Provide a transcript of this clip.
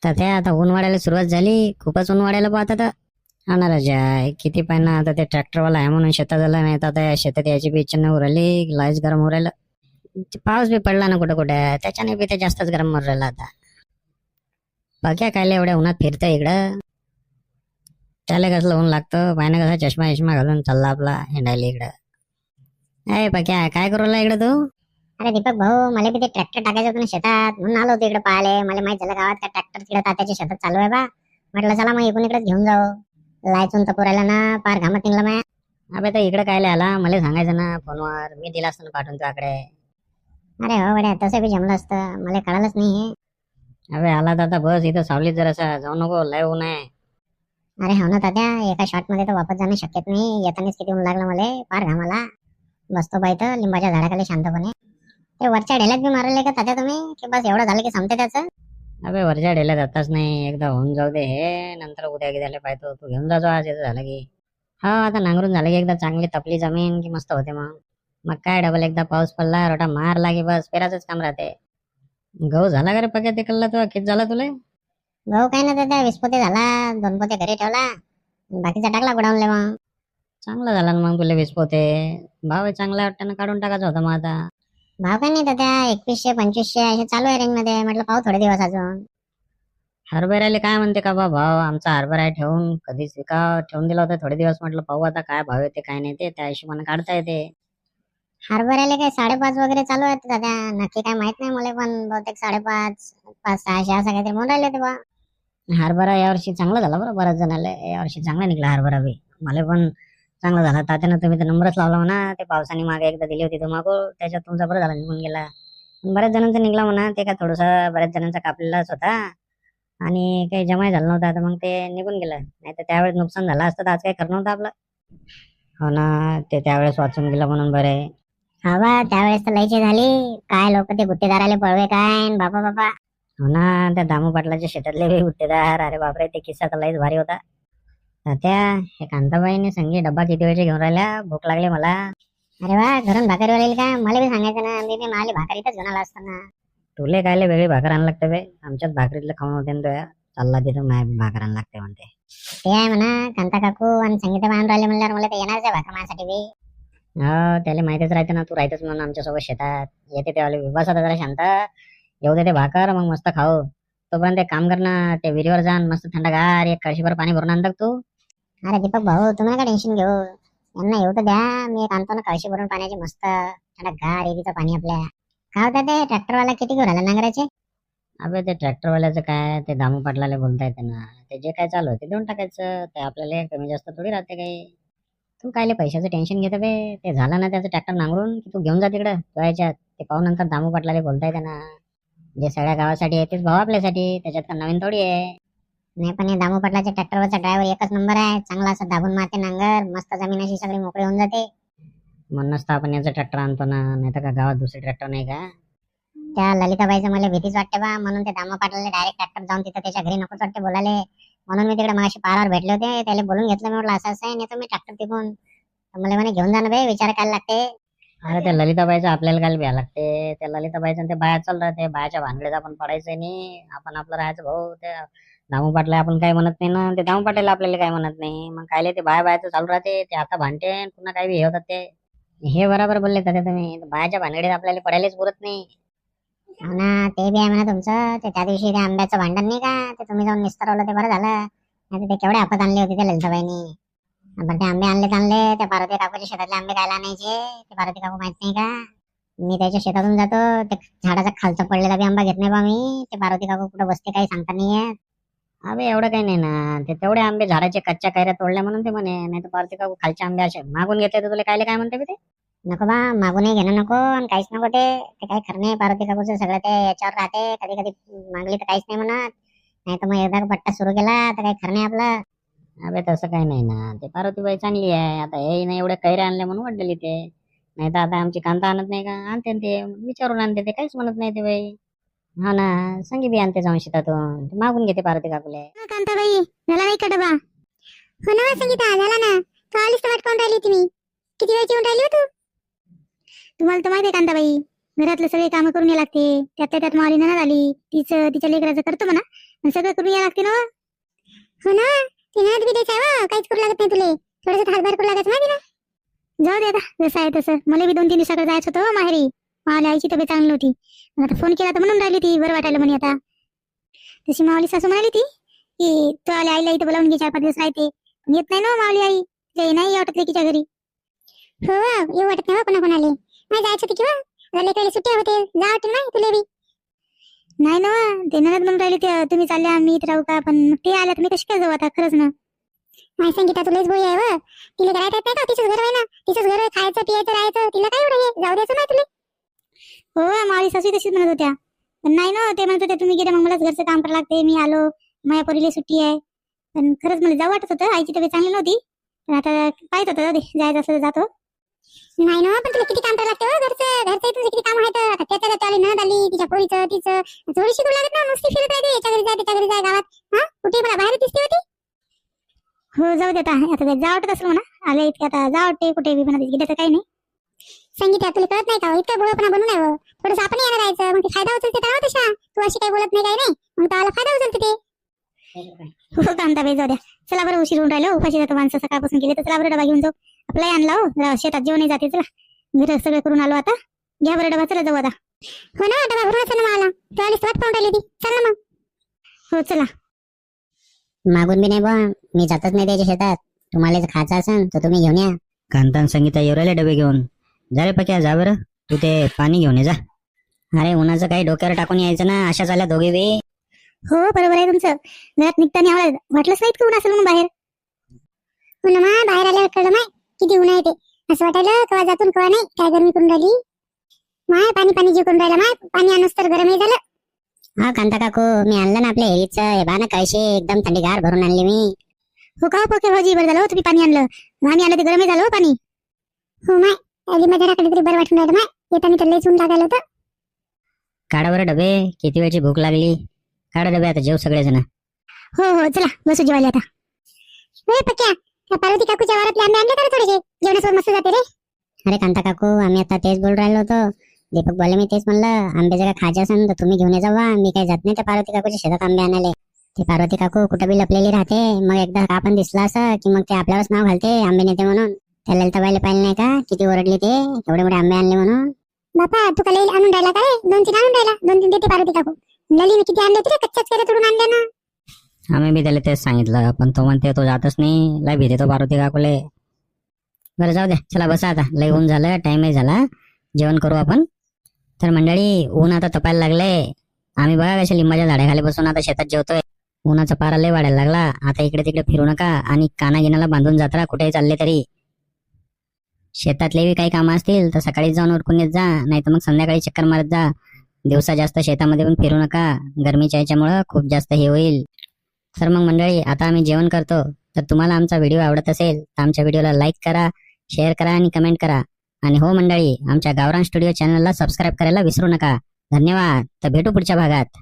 तर ते आता ऊन वाढायला सुरुवात झाली, खूपच ऊन वाढायला पाहत आता. हा ना राजा, किती पाहिजे ना आता ते ट्रॅक्टरवाला आहे म्हणून शेतात झाला, नाही तर आता या शेतात यायची बी इच्छा नाही उराली, लाईच गरम होऊ राहिलं. ते पाऊस बी पडला ना कुठं कुठं, त्याच्याने बी ते जास्तच गरम होऊ राहिलं आता. बघ्या कायले एवढ्या उन्हात फिरतं इकडं, त्याला कसलं ऊन लागतं, पाहिजे कसा चष्मा चष्मा घालून चालला आपला हिंडायला इकडं. अय बघ्या, काय करू राहिला इकडं तू? अरे दीपक भाऊ, मला बी ते ट्रॅक्टर टाकायचं होतं ना शेतात, म्हणून आलो होतो इकडे पाहायला. मला माहित झालं गावात का ट्रॅक्टर तिकडे तात्याच्या शेतात चालू आहे बा. म्हटलं चला मग इकडे घेऊन जाऊ. लायचून तर पुरायला ना, पार घामात निघला माया. अबे तर इकडे कायले आला, मला सांगायचं ना फोनवर, मी दिला असतं ना पाठवून तुझ्याकडे. अरे हो बड्या, तसं बी जमलं असतं, मला कळालंच नाही हे. अबे आला तर आता बस इथं सावलीत जरासा जाऊ नको, लय ऊन आहे. अरे हो ना तात्या, एका शॉट मध्ये तर वापस जाणं शक्यत नाही. येतानाच किती ऊन लागलं मला, पार घामाला. बसतो बाई तर लिंबाच्या झाडाखाली शांतपणे. ते वरच्या ढेल्यात बी मारले का तात्या तुम्ही, की बस एवढं झालं की संपते त्याचं? अबे वरच्या डेला जाताच नाही, एकदा होऊन जाऊ दे हे, नंतर उद्या गिद्याला पाहतो. तू घेऊन जातो आज येतं झालं की. हा आता नांगरून झालं की एकदा चांगली तपली जमीन की मस्त होते मग. मग काय डबल एकदा पाऊस पडला, रोटा मारला की बस पेराचंच काम राहते. गहू झाला का रे पक्या तिकडला, तुला किती झाला तुला? भाऊ काय ना तात्या, 20 पोते झाला, 2 पोते घरी ठेवला, बाकीचा टाकला गोडाऊनला मग. चांगला झाला ना मग तुला वीस पोते. भाव आहे चांगला वाटतं, काढून टाकायचा होता मग आता. भाव काय नाही तात्या, 2100 2500 असे चालू आहे रेंज मध्ये. म्हटलं पाहू थोडे दिवस अजून. हरभऱ्याला काय म्हणते का बा भाव? आमचा हरभरा आहे ठेवून कधीच विका ठेवून दिला होता थोडे दिवस, म्हटलं पाहू आता काय भाव येते काय नाही ते, त्या हिशोबाने काढता येते. हरभऱ्याला काय 5.5 वगैरे चालू आहेत दादा, नक्की काय माहित नाही मला, पण बहुतेक 5.5 500-600 असं काहीतरी म्हणून राहिले ते बा. हरभरा यावर्षी चांगला झाला बरं, बऱ्याच जणाला यावर्षी चांगला निघला हरभरा बी. मला पण चांगला झाला. तात्यानं तुम्ही तर नंबरच लावला म्हणा, ते पावसाने मागे एकदा दिली होती तुम्हाला, त्याच्यात तुमचा बरं झाला निघून गेला. पण बऱ्याच जणांचा निघला म्हणा, ते काय थोडंसं बऱ्याच जणांचा कापलेलाच होता आणि काही जमाय झालं नव्हतं, आता मग ते निघून गेलं. नाही तर त्यावेळेस नुकसान झालं असतं तर आज काही करणं होतं आपलं. हो ना, ते त्यावेळेस वाचून गेलं म्हणून बरं आहे. हा बा, त्यावेळेस तर लयची झाली. काय लोक ते गुत्तेदाराले पळवे काय न बाबा बाबा. हो ना, त्या दामू पाटलाच्या शेतातले बी गुत्तेदार, अरे बापरे, ते किस्सा तर लयच भारी होता. त्या हे कांताबाईने संगी डब्बा किती वेळचे घेऊन राहिल्या, भूक लागली मला. अरे वा, घरून भाकरीवर येईल का? मला बी सांगायचं ना, मी बी माली भाकरीतच घेऊन आला असताना. तुले कायले वेगळी भाकर आण लागते बे, आमच्याच भाकरीतलं खाऊन होते ना तो चालला तिथं माय भाकर आण लागते म्हणते. ते आहे म्हणा, कांता काकू आणि संगीता बांधून राहिले म्हणल्यावर मला ते येणारच आहे भाकर माझ्यासाठी बी. हो त्याला माहितीच राहते ना, तू राहतेच म्हणून आमच्यासोबत शेतात. येते तेव्हा बस आता जरा शांत, येऊ दे ते भाकर मग मस्त खाऊ. तोपर्यंत एक काम कर ना, ते विहिरीवर जाण, मस्त थंडगार एक कळशीभर पाणी भरून आणतात तू. अरे दीपक भाऊ, तुम्ही नका टेन्शन घेऊ. यांना येऊ तर द्या, मी एक आणतो ना कळशी भरून पाण्याची मस्त थंडगार एरीचं पाणी आपल्या. काय होतं ते ट्रॅक्टरवाला किती घेऊन राहिला नांगराचे? अबे ते ट्रॅक्टरवाल्याचं काय, ते दामू पाटलाला बोलता येते ना, ते जे काय चालू आहे ते देऊन टाकायचं, ते आपल्याला कमी जास्त थोडी राहते काही. तू कायले पैशाचं टेन्शन घेते बे, ते झालं ना त्याचं ट्रॅक्टर नांगरून की तू घेऊन जा तिकडं तुझ्याच्यात, ते पाहून नंतर दामू पाटलाला बोलता येते ना. जे सगळ्या गावासाठी आहे तेच भाव आपल्यासाठी, त्याच्यात का नवीन थोडी आहे. नाही पण हे दामू पाटलाच्या ट्रॅक्टरवरचा ड्रायव्हर एकच नंबर आहे, चांगला असं दाबून मारते नांगर, मस्त जमीन अशी सगळी मोकळी होऊन जाते. म्हणूनच तर आपण याचं ट्रॅक्टर आणतो ना, नाही तर का गावात दुसरे ट्रॅक्टर नाही का? त्या ललिताबाईचं मला भीतीच वाटते बा, म्हणून ते दामू पाटलाला डायरेक्ट ट्रॅक्टर जाऊन तिथं त्याच्या घरी नकोच वाटते बोलाले. म्हणून मी तिकडे मागाशी पारावर भेटले होते, त्याला बोलून घेतलं, मी म्हटलं असं असं आहे, नाही तर मी ट्रॅक्टर तिकून. मला म्हणे घेऊन जाणं बे, विचार करायला लागते. अरे त्या ललिताबाईचं आपल्याला काय भ्या लागते, त्या ललिताबाईचं ते बाया चालू राहते, बायाच्या भानगडीत आपण पडायचं नाही, आपण आपलं राहायचं भाऊ. त्या दामू पाटला आपण काही म्हणत नाही ना, ते दामू पाटील आपल्याला काही म्हणत नाही, मग कायले ते बाया बायाचं चालू राहते, ते आता भांडते पुन्हा काही बी हे होतात ते. हे बरोबर बोलले का ते तुम्ही, बायाच्या भानगडीत आपल्याला पडायलाच पुरत नाही. हो ना, ते बी आहे म्हणा तुमचं. ते त्या दिवशी ते आंब्याचं भांडण नाही का, ते तुम्ही जाऊन निस्तरवलं ते बरं झालं. नाही ते केवढे आपत आणले होते त्या ललिताबाईनी. पण ते आंबे आणले, त्या पार्वती काकूच्या शेतातले आंबे खायला आणायचे. ते पार्वती काकू माहित नाही का, मी त्याच्या शेतातून जातो, ते झाडाचा खालचा पडलेला बी आंबा घेत नाही बा मी. ते पार्वती काकू कुठं बसते काही सांगता नाही येत. अबे एवढं काही नाही ना, ते तेवढे आंबे झाडाचे कच्च्या कैऱ्या तोडल्या म्हणून ते म्हणे, नाही तर पारती का खालचे आंबे असे मागून घेतले तर तुला कायले काय म्हणते बे ते. नको बा, मागूनही घेणं नको आणि काहीच नको. ते ते काही खरं नाही, पार्वती काकूचं सगळं ते याच्यावर राहते. कधी कधी मागली तर काहीच नाही म्हणत, नाही तर मग एकदा पट्टा सुरू केला तर काही खरं नाही आपलं. अबे तसं काही नाही ना, ते पार्वतीबाई चांगली आहे, आता हे नाही एवढे कैऱ्या आणले म्हणून वाढलेली ते. नाही तर आता आमची कांता आणत नाही का, आणते ना ते विचारून आणते, ते काहीच म्हणत नाही ते बाई. हा ना, संगी बी आणते जाऊन शेतातून, ते मागून घेते पार्वती काकूले. कांताबाई, झाला नाही का डबा? हो ना संगीता, झाला ना. तू आलीस तर वाट पाहून राहिली होती मी. किती वेळची येऊन राहिली हो तू? तुम्हाला तर माहिती आहे कांताबाई, घरातले सगळे कामं करून या लागते. त्यात मावली नणद आली, तिच्या लेकराचं करतो म्हणा, पण सगळं करून या लागते ना. हो ना, ती नणद बी द्यायचं आहे, काहीच करू लागत नाही तुले, थोडंसं हातभार करू लागत नाही तिला. जाऊ दे आता, जसं आहे तसं. मला बी 2-3 दिवसाकडे जायचं होतं माहेरी. मावली आईची तब्येत चांगली होती. मग आता फोन केला तर म्हणून राहिली ती बरं वाटायला म्हणे आता. तशी मावली सासू म्हणाली ती की तू आईला इथं बोलावून घे, 4-5 दिवस राहते. पण येत नाही ना मावली आई, ते नाही वाटत लेकीच्या घरी. हो येऊ वाटत नाही कोणा कोणाले. नाही जायचं होती किंवा लेकराला सुट्ट्या होते, जा वाटत नाही तुले बी. नाही ना, ते नणद म्हणून राहिली ते तुम्ही चालले आम्ही इथे राहू का, पण मग ते आल्या तर मी कशी काय जाऊ आता, खरंच ना. नाही संगीता तुलाच बोई आहे व, तिला करायचं नाही का, तिचंच घर आहे ना, तिचंच घर आहे, खायचं पियायचं राहायचं, तिला काय एवढं हे, जाऊ द्यायचं नाही तुला. हो मावली सासू तशीच म्हणत होत्या, पण नाही ना, ते म्हणत होते तुम्ही गेले मग मलाच घरचं काम करावं लागते, मी आलो, माझ्या पोरीला सुट्टी आहे. पण खरंच मला जाऊ वाटत होतं, आईची तब्येत चांगली नव्हती, पण आता पाहिजे होतं, जाऊ दे, जायचं असं जातो. नाही ना, पण तुला किती काम करावं लागते घरचं तुझे किती काम आहेत. आता त्याच्या त्याला नणद आली, तिच्या पोरीचं तिचं थोडी शिकू लागत ना, नुसती फिरत राहते, याच्या घरी जाय त्याच्या घरी जाय गावात. हा कुठे मला बाहेर दिसते होती. हो जाऊ देता, आता जा वाटत असेल म्हणा, आले इतके आता जा वाटते कुठे बी, म्हणा गेल्याचं काही नाही. संगीता तुला कळत नाही का, इतकं बोळपणा बनून आहे थोडंसं आपण यायला राहायचं, मग ते फायदा उचलते तर तशा. तू अशी काही बोलत नाही काही नाही, मग त्याला फायदा उचलते ते. हो कांताबाई जाऊ द्या, चला बरं, उशीर होऊन राहिलो, उपाशी जातो माणसं सकाळपासून गेले, तर चला बरं डबा घेऊन जाऊ. आपलाही आणला हो, शेतात जेवण जाते, चला घर सगळं करून आलो आता, घ्या बरं डबा, चला जाऊ आता. हो ना, डबा भरून ना मला, तू आलीस वाट पाहून राहिली ती, चल ना मग. हो चला. मागून बी नाही बा, मी जातच नाही त्याच्या शेतात. तुम्हाला जर खायचं असेल तर तुम्ही घेऊन या. कांता संगीता येऊ राहिले डबे घेऊन. जा रे पक्या, जा बरं, तू ते पाणी घेऊन ये जा. अरे उन्हाचं काही डोक्यावर टाकून यायचं ना, अशा झाल्या दोघे बी. हो बरोबर आहे तुमचं, घरात निघताना आवडत वाटलंच नाही की ऊन असेल म्हणून बाहेर. हो ना, बाहेर आल्यावर कळलं माय किती ऊन आहे ते, असं वाटायला कवा जातून कवा नाही, काय गरमी करून राहिली माय, पाणी पाणी जीव करून राहिला माय, पाणी आणूस तर गरमही झालं. हा कांता काकू, मी आणलं ना आपल्या हेरीचं, हे बा ना कळशी एकदम थंडीगार भरून आणली मी. हो का पक्या भाऊजी, बरं झालं हो तुम्ही पाणी आणलं, आम्ही आणलं ते गरमही झालं हो पाणी. हो माय, आली माझ्याकडे तरी बरं वाटून राहिलं माय, येताना तर लईच ऊन लागायला होतं. काढा बरं डबे, किती वेळची भूक लागली. काढा डबे, आता जेव सगळेजण. हो हो चला बसू जेवायला आता. होय पक्या, त्या पार्वती काकूच्या वारातले आंबे आणले का रे थोडेसे, जेवणासोबत मस्त जाते रे. अरे कांता काकू, आम्ही आता तेच बोल राहिलो होतो. दीपक बोलले, मी तेच म्हणलं, आंबे जरा खायचे असेल तर तुम्ही घेऊन जावा, मी काही जात नाही त्या पार्वती काकूच्या शेतात आंबे आणाले. ती पार्वती काकू कुठं बी लपलेली राहते, मग एकदा आपण दिसला असं की मग ते आपल्यावरच नाव घालते आंबे नेते म्हणून. त्या ललिताबाईला पाहिलं नाही का, किती ओरडली ते, एवढे मोठे आंबे आणले म्हणून. बापा तू का लई आणून राहिला का रे, 2-3 आणून राहिला, 2-3 देते पार्वती काकू. ललीने किती आणले होते रे, कच्च्याच केले तोडून आणले ना. आम्ही बी त्याला तेच सांगितलं, पण तो म्हणते तो जातच नाही, लय भीती तो पार्वती काकूले. बरं जाऊ द्या, चला बसा आता, लय ऊन झालं, टाइमही झाला, जेवण करू आपण. तर मंडळी, ऊन आता तपायला लागले. आम्ही बघा कशा लिंबाच्या झाडाखाली बसून आता शेतात जेवतोय. उन्हाचा पारा लय वाढायला लागला. आता इकडे तिकडे फिरू नका आणि काना गिनाला बांधून जात्रा, कुठेही चालले तरी. शेतातले बी काही कामं असतील तर सकाळी जाऊन उरकून येत जा, नाही तर मग संध्याकाळी चक्कर मारत जा. दिवसा जास्त शेतामध्ये पण फिरू नका, गरमीच्या याच्यामुळं खूप जास्त हे होईल. तर मग मंडळी, आता आम्ही जेवण करतो. तर तुम्हाला आमचा व्हिडिओ आवडत असेल तर आमच्या व्हिडिओला लाईक करा, शेअर करा आणि कमेंट करा. आणि हो मंडळी, आमच्या गावरान स्टुडिओ चॅनलला सबस्क्राईब करायला विसरू नका. धन्यवाद. तर भेटू पुढच्या भागात.